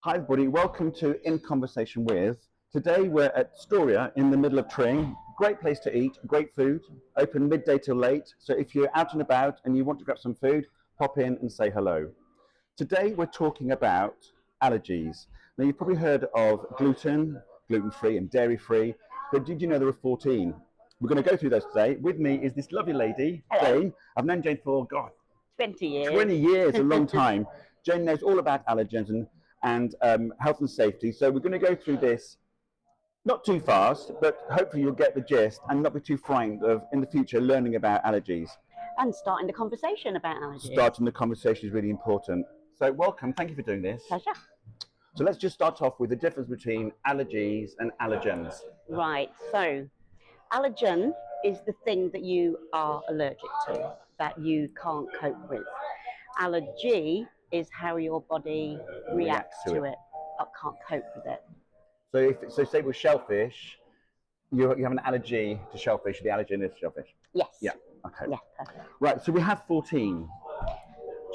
Hi everybody, welcome to In Conversation With. Today we're at Storia in the middle of Tring. Great place to eat, great food, open midday till late. So if you're out and about and you want to grab some food, pop in and say hello. Today we're talking about allergies. Now you've probably heard of gluten, gluten-free and dairy-free, but did you know there are 14? We're going to go through those today. With me is this lovely lady, Hello. Jane. I've known Jane for, God, 20 years. 20 years, a long time. Jane knows all about allergens and health and safety. So we're going to go through this not too fast, but hopefully you'll get the gist and not be too frightened of, in the future, learning about allergies. And starting the conversation about allergies. Starting the conversation is really important. So welcome, thank you for doing this. Pleasure. So let's just start off with the difference between allergies and allergens. Right, so allergen is the thing that you are allergic to, that you can't cope with. Allergy is how your body reacts to it, or can't cope with it. So say with shellfish, you have an allergy to shellfish, the allergen is shellfish? Yes. Yeah, okay. Yeah, perfect. Right, so we have 14.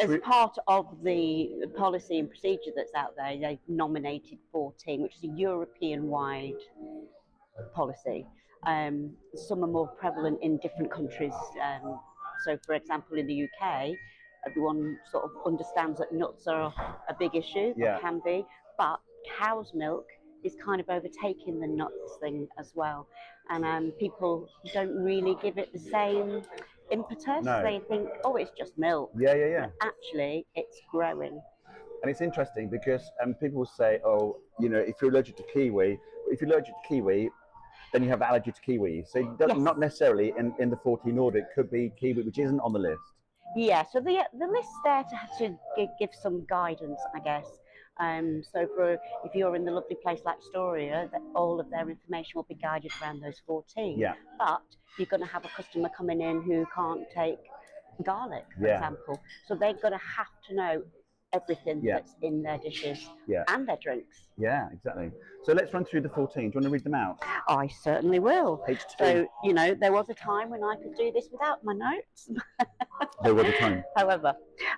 As part of the policy and procedure that's out there, they've nominated 14, which is a European-wide policy. Some are more prevalent in different countries. So, for example, in the UK, everyone sort of understands that nuts are a big issue, or can be, but cow's milk is kind of overtaking the nuts thing as well. And people don't really give it the same impetus. No. They think, oh, it's just milk. Yeah. But actually, it's growing. And it's interesting because people will say, oh, you know, if you're allergic to kiwi, then you have allergy to kiwi. So not necessarily in the 14 order, it could be kiwi, which isn't on the list. Yeah, so the list's there to give some guidance, I guess. So if you're in the lovely place like Storia, that all of their information will be guided around those 14. Yeah. But you're going to have a customer coming in who can't take garlic, for example. So they're going to have to know everything that's in their dishes and their drinks. Yeah, exactly. So let's run through the 14. Do you want to read them out? I certainly will. H2. So, you know, there was a time when I could do this without my notes. There was a time. However,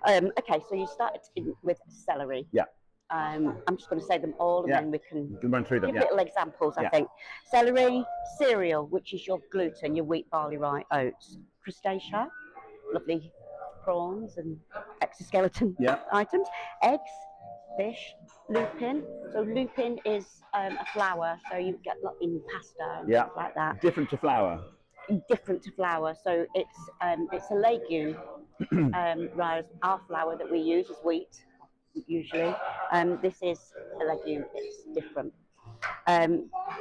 okay, so you started with celery. Yeah. I'm just going to say them all, and then we can run through them. Give little examples, I think. Celery, cereal, which is your gluten, your wheat, barley, rye, oats. Crustacea, lovely prawns and exoskeleton items. Eggs, fish, lupin. So lupin is a flour, so you get in pasta and stuff like that. Different to flour. Different to flour, so it's a legume. Whereas our flour that we use is wheat, usually. This is a legume. It's different.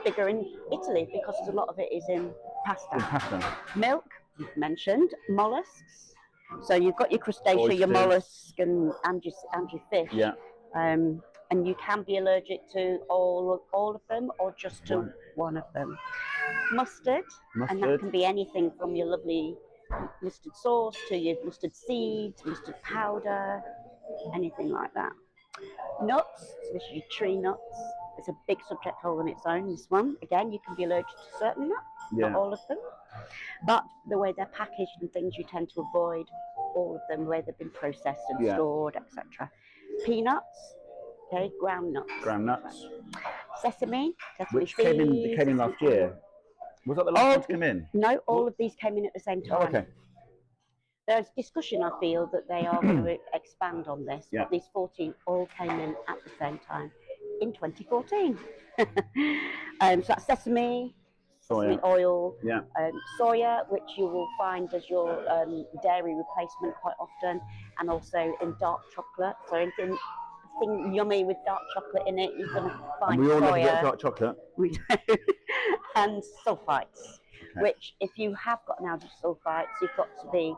Bigger in Italy because a lot of it is in pasta. Milk, you've mentioned. Mollusks. So you've got your crustacea, oysters, your mollusk, and your fish. Yeah. And you can be allergic to all of them or just to one of them. Mustard, and that can be anything from your lovely mustard sauce to your mustard seeds, mustard powder, anything like that. Nuts, so this is your tree nuts. It's a big subject all on its own, this one. Again, you can be allergic to certain nuts, not all of them. But the way they're packaged and things, you tend to avoid all of them, the way they've been processed and stored, etc. Peanuts, okay, ground nuts. Ground nuts. Sesame which seeds, came in last year. Was that the last one to come in? No, all of these came in at the same time. Oh, okay. There's discussion, I feel, that they are going to expand on this, but these 14 all came in at the same time in 2014. So that's sesame oil, soya, which you will find as your dairy replacement quite often, and also in dark chocolate. So anything yummy with dark chocolate in it, you're going to find and we all soya. love dark chocolate. We do. And sulfites, which if you have got an allergy to sulfites, you've got to be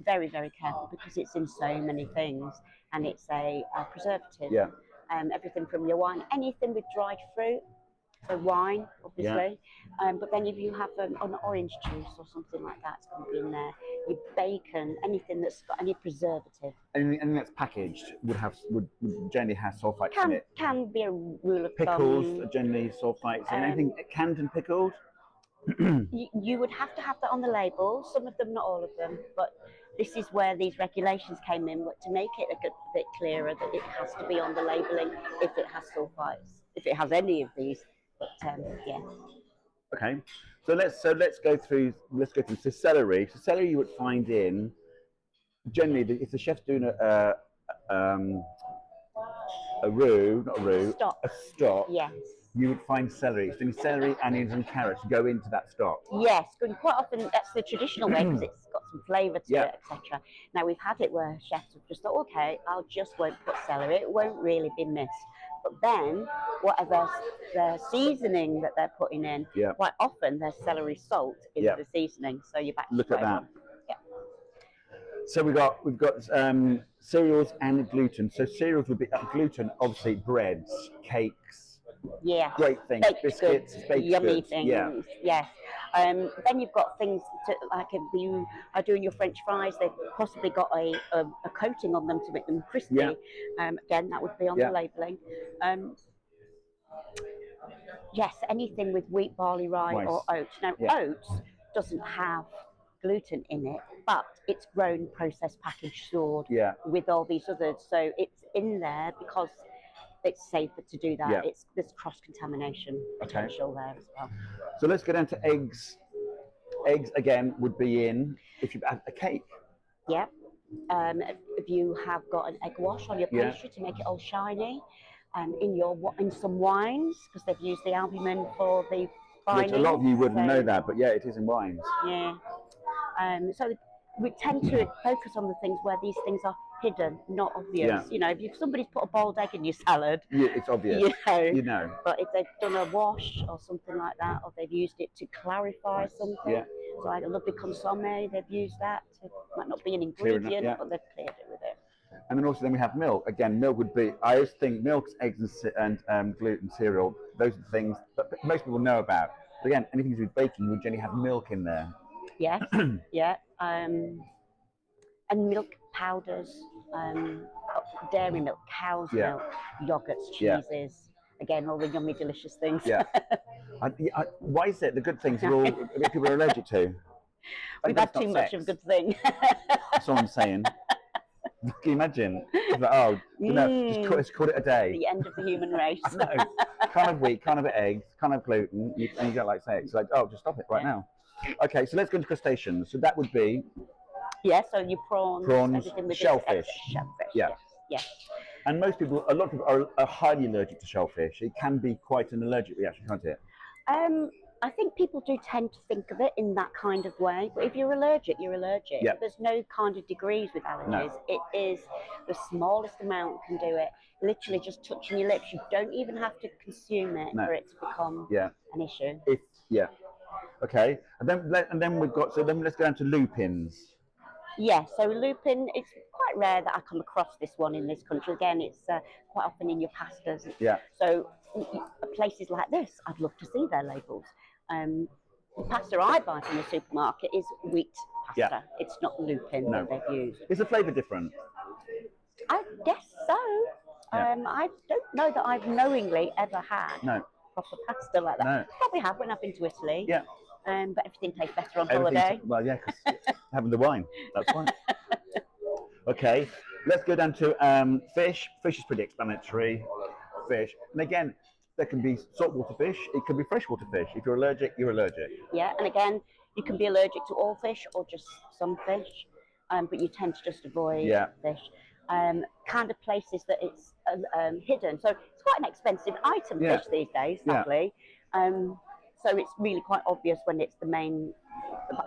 very, very careful because it's in so many things, and it's a preservative. Yeah. Everything from your wine, anything with dried fruit, so wine, obviously. But then if you have an orange juice or something like that, it's going to be in there. Your bacon, anything that's got any preservative. Anything that's packaged would generally have sulfites in it. Can be a rule of thumb. Pickles generally sulfites. And anything canned and pickled. You would have to have that on the label. Some of them, not all of them, but this is where these regulations came in, to make it a bit clearer that it has to be on the labelling if it has sulfites, if it has any of these. But yeah. Okay, so let's go through So celery. So celery you would find in generally if the chef's doing a roux, not a roux, a stock. Yes. You would find celery. So celery, onions, and carrots go into that stock. Yes, and quite often that's the traditional way because it's got some flavour to it, etc. Now we've had it where chefs have just thought, okay, I'll just won't put celery. It won't really be missed. But then, whatever the seasoning that they're putting in, quite often there's celery salt in the seasoning. So you're back to Look at that. one. Yeah. So we've got cereals and gluten. So cereals would be gluten, obviously breads, cakes. Yeah. Great things. Baked Biscuits, goods, baked yummy goods. things. Yeah. Yes. Then you've got things like if you are doing your French fries, they've possibly got a coating on them to make them crispy. Yeah. Again, that would be on the labelling. Yes, anything with wheat, barley, rye, or oats. Now, oats doesn't have gluten in it, but it's grown, processed, packaged, stored with all these others. So it's in there because it's safer to do that. There's cross-contamination potential there as well. So let's go down to eggs. Eggs again would be in if you have a cake. Yeah. If you have got an egg wash on your pastry to make it all shiny, in some wines because they've used the albumin for the binding. Which a lot of you wouldn't know that, but yeah, it is in wines. Yeah. So we tend to focus on the things where these things are hidden, not obvious. Yeah. You know, if somebody's put a boiled egg in your salad, it's obvious. You know. But if they've done a wash or something like that, or they've used it to clarify something, so like a lovely consomme, they've used that. It might not be an ingredient, but they've cleared it with it. And then we have milk. Again, milk would be. I always think milk, eggs, and gluten, cereal. Those are the things that most people know about. But again, anything to do with baking would generally have milk in there. Yes. Yeah. And milk powders, dairy milk, cow's milk, yogurts, cheeses. Again, all the yummy, delicious things. Yeah. Why is it the good things are all people are allergic to? We've had too much of a good thing. That's all I'm saying. Can you imagine? Like, just call it a day. The end of the human race. No, kind of wheat, kind of eggs, kind of gluten, and you don't like sex. Like, just stop it right now. Okay, so let's go into crustaceans. So that would be. Yeah, so your prawns, shellfish. Shellfish. Yeah. Yes. And a lot of people are highly allergic to shellfish. It can be quite an allergic reaction, can't it? I think people do tend to think of it in that kind of way. But if you're allergic, you're allergic. Yeah. There's no kind of degrees with allergies. No. It is the smallest amount can do it. Literally just touching your lips. You don't even have to consume it for it to become an issue. Okay. And then we've got. So then let's go down to lupins. Yeah, so lupin, it's quite rare that I come across this one in this country. Again, it's quite often in your pastas. Yeah. So places like this, I'd love to see their labels. The pasta I buy from the supermarket is wheat pasta. Yeah. It's not lupin that they've used. Is the flavour different? I guess so. Yeah. I don't know that I've knowingly ever had proper pasta like that. No. Probably have when I've been to Italy. Yeah. But everything tastes better on holiday. Well, yeah, because having the wine, that's fine. Okay, let's go down to fish. Fish is pretty explanatory. Fish, and again, there can be saltwater fish. It can be freshwater fish. If you're allergic, you're allergic. Yeah, and again, you can be allergic to all fish or just some fish, but you tend to just avoid fish. Kind of places that it's hidden. So it's quite an expensive item, fish these days, sadly. So it's really quite obvious when it's the main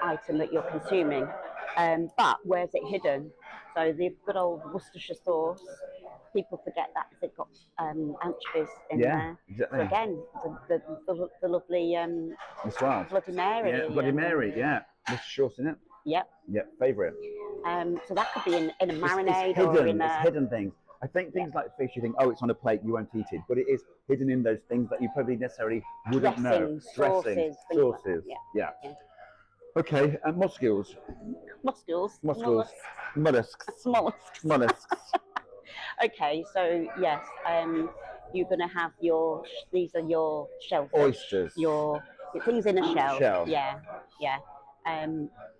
item that you're consuming. But where's it hidden? So the good old Worcestershire sauce, people forget that they've got anchovies in there. Exactly. So again, the lovely Bloody Mary. Yeah, Bloody Mary, Worcestershire sauce in it. Yep. Yep, favourite. So that could be in a marinade or in a... It's hidden things. I think things like fish, you think, it's on a plate, you won't eat it. But it is hidden in those things that you probably necessarily wouldn't know. Dressings, sauces. Like yeah. Okay, and muscles. Mollusks. Okay, so yes, you're going to have these are your shellfish. Oysters. Your Things in a shell. Shell. Yeah, yeah.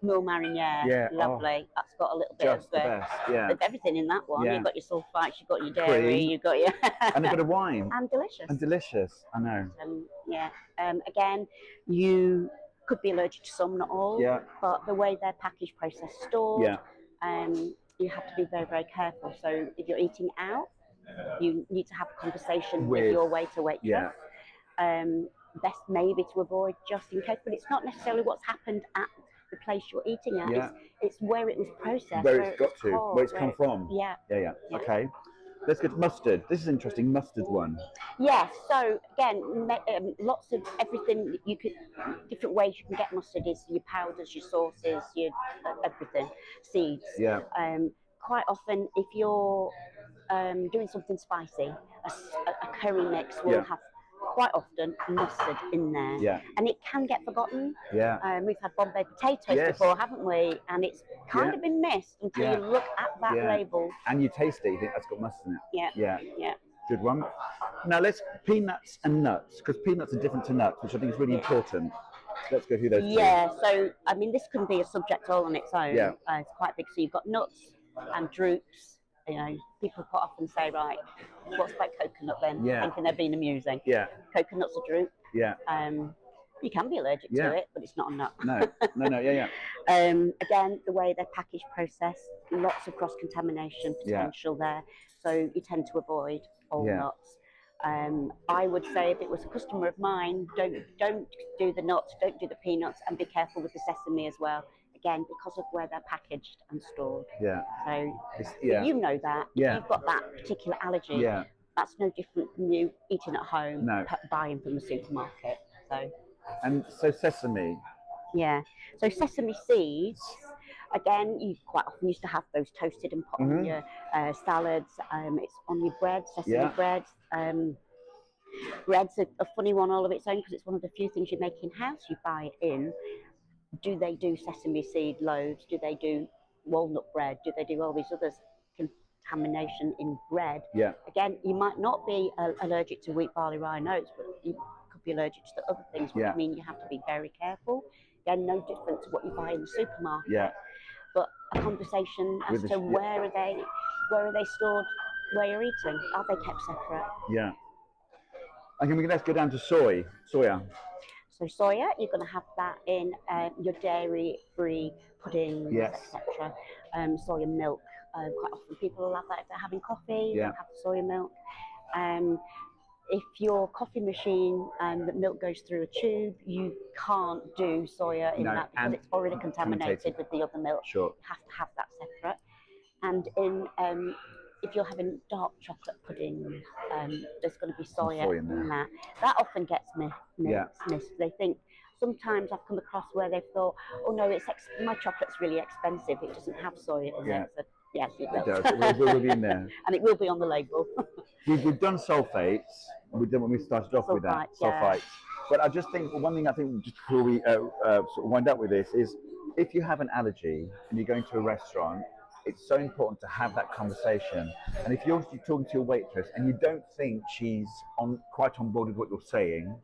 Mule mariniere, Yeah, lovely. That's got a little bit Just the best. Yeah. of everything in that one. Yeah. You've got your sulfites, you've got your dairy, Cream. you've got your And a bit of wine. and delicious. And delicious. I know. Yeah. Again, you could be allergic to some, not all. Yeah. But the way they're packaged, processed, stored. Yeah. You have to be very, very careful. So if you're eating out, you need to have a conversation with your waiter, waitress. Yeah. Best maybe to avoid just in case, but it's not necessarily what's happened at the place you're eating at. Yeah. It's where it was processed, where it's got to, called, where it's come from. Yeah. Yeah. Okay. Let's get mustard. This is interesting. Mustard one. Yes. So again, lots of everything you could, different ways you can get mustard is your powders, your sauces, your everything, seeds. Yeah. Quite often, if you're doing something spicy, a curry mix will have quite often mustard in there. Yeah. And it can get forgotten. Yeah. We've had Bombay potatoes before, haven't we? And it's kind of been missed until you look at that label. And you taste it, you think that's got mustard in it. Yeah. Yeah. Yeah. Good one. Now let's peanuts and nuts, because peanuts are different to nuts, which I think is really important. Let's go through those. Yeah. So I mean, this can be a subject all on its own. Yeah. It's quite big. So you've got nuts and drupes. You know, people quite often say, right, what's about coconut then? Yeah. Thinking they're being amusing. Yeah. Coconut's a drupe. Yeah. You can be allergic to it, but it's not a nut. No. Yeah. Again, the way they're packaged, processed, lots of cross-contamination potential there. So you tend to avoid all nuts. I would say if it was a customer of mine, don't do the nuts, don't do the peanuts, and be careful with the sesame as well. Again, because of where they're packaged and stored. Yeah. So you know that. Yeah. If you've got that particular allergy. Yeah. That's no different from you eating at home, buying from the supermarket. So sesame. Yeah. So sesame seeds. Again, you quite often used to have those toasted and put on your salads. It's on your bread, sesame bread. Bread's a funny one all of its own because it's one of the few things you make in house. You buy it in. Do they do sesame seed loaves? Do they do walnut bread? Do they do all these other contamination in bread? Yeah. Again, you might not be allergic to wheat, barley, rye, and oats, but you could be allergic to the other things, which mean you have to be very careful. Again, no different to what you buy in the supermarket. Yeah. But a conversation as to where are they stored, where you're eating. Are they kept separate? Yeah. Okay, let's go down to soya. So soya, you're going to have that in your dairy-free puddings, etc. Soya milk. Quite often people will have that if they're having coffee. They'll have the soya milk. If your coffee machine and the milk goes through a tube, you can't do soya in that because it's already contaminated with the other milk. Sure. You have to have that separate. And in if you're having dark chocolate pudding, there's going to be soya in that. That often gets missed. They think, sometimes I've come across where they've thought, oh no, my chocolate's really expensive, it doesn't have soya in it. So, yes, it does. It will be in there. And it will be on the label. We've done sulfates. We did when we started off with that, sulfites. But I just think, one thing I think, just before we sort of wind up with this, is if you have an allergy and you're going to a restaurant, it's so important to have that conversation. And if you're talking to your waitress and you don't think she's quite on board with what you're saying,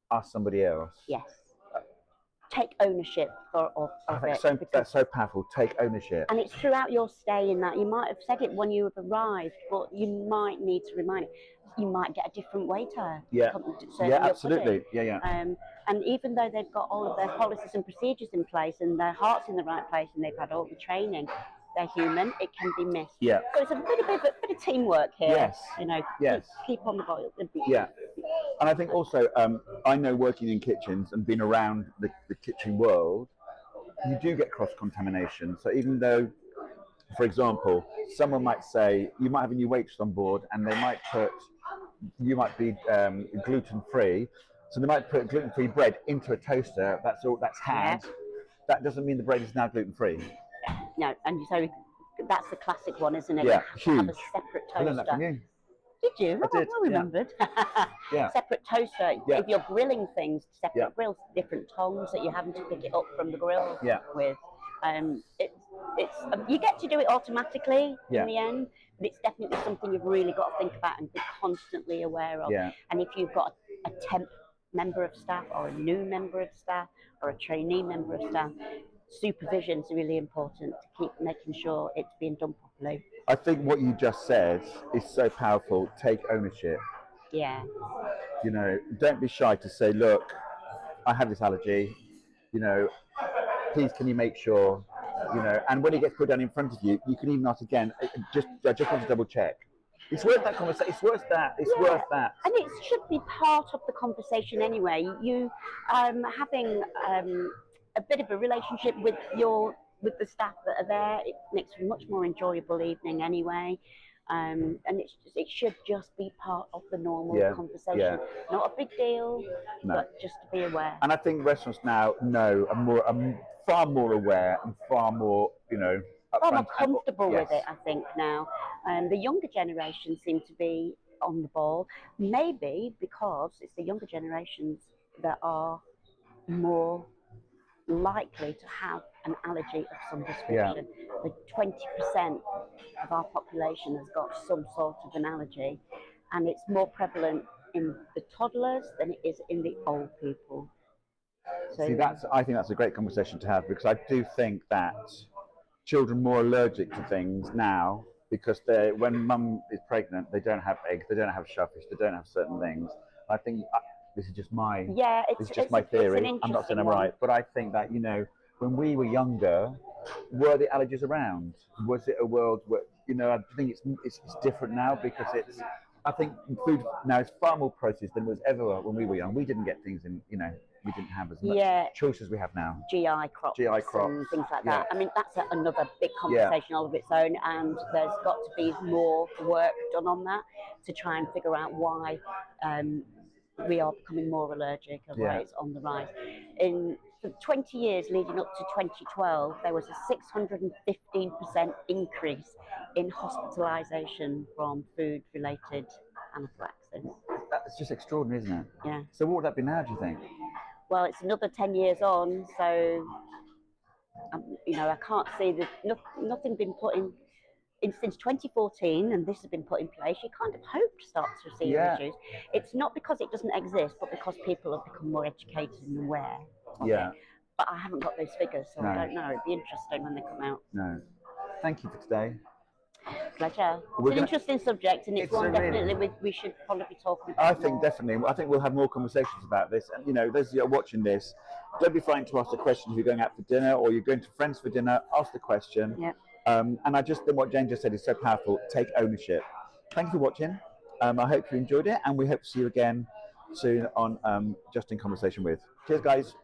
ask somebody else. Yes. Take ownership of it. That's so powerful. Take ownership. And it's throughout your stay in that. You might have said it when you have arrived, but you might need to remind it. You might get a different waiter. Yeah. Absolutely. Yeah. And even though they've got all of their policies and procedures in place and their heart's in the right place and they've had all the training, they're human. It can be missed. Yeah. So it's a bit of teamwork here. Yes. You know. Yes. Keep on the boil. Yeah. And I think also, I know working in kitchens and being around the kitchen world, you do get cross-contamination. So even though, for example, someone might say, you might have a new waitress on board and they might you might be gluten-free. So they might put gluten-free bread into a toaster, that's had. Yeah. That doesn't mean the bread is now gluten-free. No, and so that's the classic one, isn't it? Yeah, huge. Have a separate toaster. I learned that from you. Did you? I did. Well remembered. Yeah. Separate toaster. Yeah. If you're grilling things, separate grills, different tongs that you're having to pick it up from the grill with. You get to do it automatically in the end, but it's definitely something you've really got to think about and be constantly aware of. Yeah. And if you've got a temp member of staff or a new member of staff or a trainee member of staff, supervision is really important to keep making sure it's being done properly. I think what you just said is so powerful. Take ownership. Yeah. You know, don't be shy to say, look, I have this allergy. You know, please can you make sure, you know, and when it gets put down in front of you, you can even ask again, I just want to double check. It's worth that conversation. It's worth that. It's worth that. And it should be part of the conversation anyway. You having a bit of a relationship with the staff that are there, it makes for a much more enjoyable evening anyway. And it should just be part of the normal conversation. Not a big deal, but just to be aware. And I think restaurants now are far more aware and far more, you know, far more comfortable with it, I think, now. The younger generation seem to be on the ball, maybe because it's the younger generations that are more likely to have an allergy of some description. The 20% of our population has got some sort of an allergy, and it's more prevalent in the toddlers than it is in the old people. So, see, I think that's a great conversation to have, because I do think that children are more allergic to things now because when mum is pregnant, they don't have eggs, they don't have shellfish, they don't have certain things. I think this is just my my theory. I'm not saying I'm right, but I think that, you know, when we were younger, were the allergies around? Was it a world where, you know, I think it's different now, because I think food now is far more processed than it was ever when we were young. We didn't get things in, you know, we didn't have as much choice as we have now. GI crops and things like that. I mean, that's another big conversation all of its own, and there's got to be more work done on that to try and figure out why we are becoming more allergic and why it's on the rise. For 20 years leading up to 2012, there was a 615% increase in hospitalisation from food-related anaphylaxis. That's just extraordinary, isn't it? Yeah. So what would that be now, do you think? Well, it's another 10 years on, so you know, I can't see that nothing been put in since 2014, and this has been put in place. You kind of hope to start to see issues. It's not because it doesn't exist, but because people have become more educated and aware of it. But I haven't got those figures, so I don't know. It'd be interesting when they come out. No. Thank you for today. Pleasure. It's an interesting subject, and it's one definitely we should probably be talking about. I think definitely. I think we'll have more conversations about this. And, you know, those of you who are watching this, don't be frightened to ask the question. If you're going out for dinner or you're going to friends for dinner, ask the question. Yeah. And I just think what Jane just said is so powerful. Take ownership. Thank you for watching. I hope you enjoyed it, and we hope to see you again soon on Just in Conversation With. Cheers, guys.